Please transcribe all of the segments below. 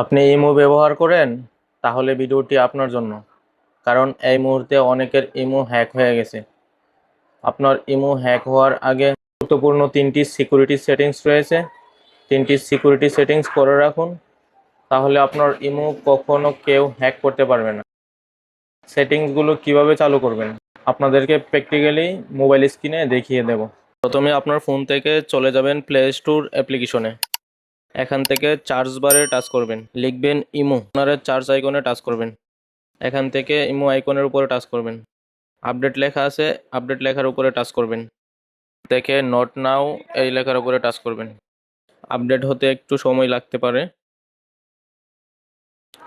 আপনি ইমো ব্যবহার করেন, তাহলে ভিডিওটি আপনার জন্য। কারণ এই মুহূর্তে অনেকের ইমো হ্যাক হয়ে গেছে। আপনার ইমো হ্যাক হওয়ার আগে গুরুত্বপূর্ণ 3টি সিকিউরিটি সেটিংস রয়েছে। 3টি সিকিউরিটি সেটিংস করে রাখুন, তাহলে আপনার ইমো কখনো কেউ হ্যাক করতে পারবে না। সেটিংসগুলো কিভাবে চালু করবেন আপনাদেরকে প্র্যাকটিক্যালি মোবাইল স্ক্রিনে দেখিয়ে দেব। প্রথমে আপনার ফোন থেকে চলে যাবেন প্লে স্টোর অ্যাপ্লিকেশনে। এখান থেকে চার্জ বারে টাচ করবেন, লিখবেন ইমো, আপনারা চার্জ আইকনে টাচ করবেন। এখান থেকে ইমো আইকনের উপরে টাচ করবেন। আপডেট লেখা আছে, আপডেট লেখার উপরে টাচ করবেন। দেখে নট নাও এই লেখার উপরে টাচ করবেন। আপডেট হতে একটু সময় লাগতে পারে।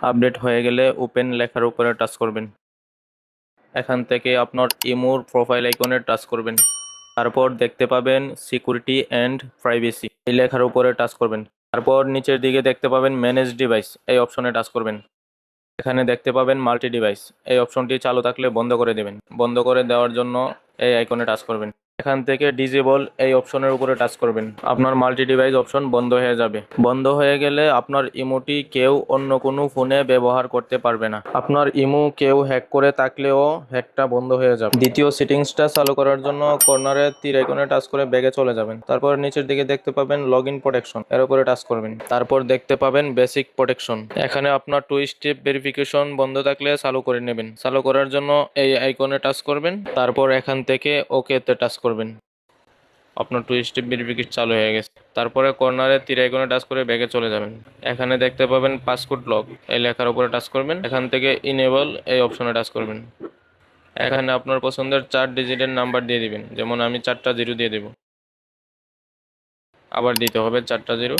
আপডেট হয়ে গেলে ওপেন লেখার উপরে টাচ করবেন। এখান থেকে আপনার ইমোর প্রোফাইল আইকনে টাচ করবেন। তারপর দেখতে পাবেন সিকিউরিটি অ্যান্ড প্রাইভেসি এই লেখার উপরে টাচ করবেন। তারপর নিচের দিকে দেখতে পাবেন ম্যানেজ ডিভাইস এই অপশনে টাচ করবেন। এখানে দেখতে পাবেন মাল্টি ডিভাইস এই অপশনটি চালু থাকলে বন্ধ করে দেবেন। বন্ধ করে দেওয়ার জন্য এই আইকনে টাচ করবেন। এখান থেকে ডিজেবল এই অপশনের উপরে টাচ করবেন। আপনার মাল্টি ডিভাইস অপশন বন্ধ হয়ে যাবে। বন্ধ হয়ে গেলে আপনার ইমোটি কেউ অন্য কোনো ফোনে ব্যবহার করতে পারবে না। আপনার ইমো কেউ হ্যাক করে থাকলেও হ্যাকটা বন্ধ হয়ে যাবে। দ্বিতীয় সেটিংসটা চালু করার জন্য কর্নারে তীর আইকনে টাচ করে ব্যাগে চলে যাবেন। তারপর নিচের দিকে দেখতে পাবেন লগ ইন প্রোটেকশন এর উপরে টাচ করবেন। তারপর দেখতে পাবেন বেসিক প্রোটেকশন। এখানে আপনার 2 স্টেপ ভেরিফিকেশন বন্ধ থাকলে চালু করে নেবেন। চালু করার জন্য এই আইকনে টাচ করবেন। তারপর এখান থেকে ওকে তে টাচ করবেন। আপনার 2 স্টেপ ভেরিফিকেশন চালু হয়ে গেছে। তারপরে কর্নারে তীর আইকনে টাচ করে ব্যাগে চলে যাবেন। এখানে দেখতে পাবেন পাসওয়ার্ড লক এই লেখার উপরে টাচ করবেন। এখান থেকে ইনেবল এই অপশনে টাচ করবেন। এখানে আপনার পছন্দের 4 ডিজিটের নাম্বার দিয়ে দিবেন। যেমন আমি 4টা 0 দিয়ে দেব। আবার দিতে হবে 4টা 0।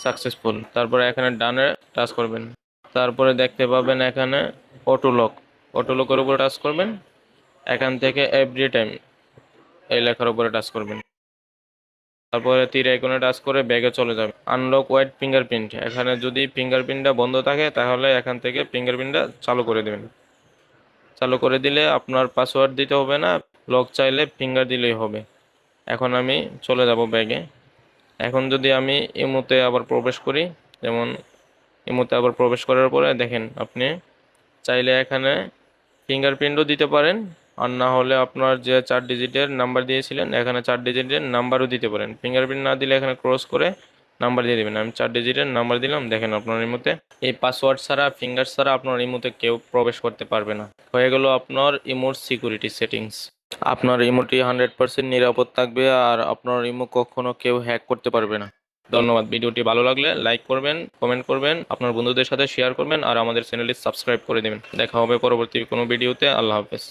সাকসেসফুল। তারপরে এখানে ডানে টাচ করবেন। তারপরে দেখতে পাবেন এখানে অটো লক, অটো লকের উপরে টাচ করবেন। এখান থেকে এভরি টাইম এই লেখার উপরে টাচ করবেন। তারপরে তীর আইকনে টাচ করে ব্যাগে চলে যাবে। আনলক ওয়াইড ফিঙ্গারপ্রিন্ট, এখানে যদি ফিঙ্গারপ্রিন্টটা বন্ধ থাকে তাহলে এখান থেকে ফিঙ্গারপ্রিন্টটা চালু করে দেবেন। চালু করে দিলে আপনার পাসওয়ার্ড দিতে হবে না, লক চাইলে ফিঙ্গার দিলেই হবে। এখন আমি চলে যাব ব্যাগে। এখন যদি আমি ইমোতে আবার প্রবেশ করি, যেমন ইমোতে আবার প্রবেশ করার পরে দেখেন আপনি চাইলে এখানে ফিঙ্গারপ্রিন্টও দিতে পারেন, আর না হলে আপনার যে 4 ডিজিটের নাম্বার দিয়েছিলেন এখানে 4 ডিজিটের নাম্বারও দিতে পারেন। ফিঙ্গারপ্রিন্ট না দিলে এখানে ক্রস করে নাম্বার দিয়ে দেবেন। আমি 4 ডিজিটের নাম্বার দিলাম। দেখেন আপনার ইমোতে এই পাসওয়ার্ড ছাড়া, ফিঙ্গার ছাড়া আপনার ইমোতে কেউ প্রবেশ করতে পারবে না। হয়ে গেল আপনার ইমোর সিকিউরিটি সেটিংস। আপনার ইমোটি 100% নিরাপদ থাকবে, আর আপনার ইমো কখনো কেউ হ্যাক করতে পারবে না। ধন্যবাদ। ভিডিওটি ভালো লাগলে লাইক করবেন, কমেন্ট করবেন, আপনার বন্ধুদের সাথে শেয়ার করবেন, আর আমাদের চ্যানেলটি সাবস্ক্রাইব করে দেবেন। দেখা হবে পরবর্তী কোনো ভিডিওতে। আল্লাহ হাফেজ।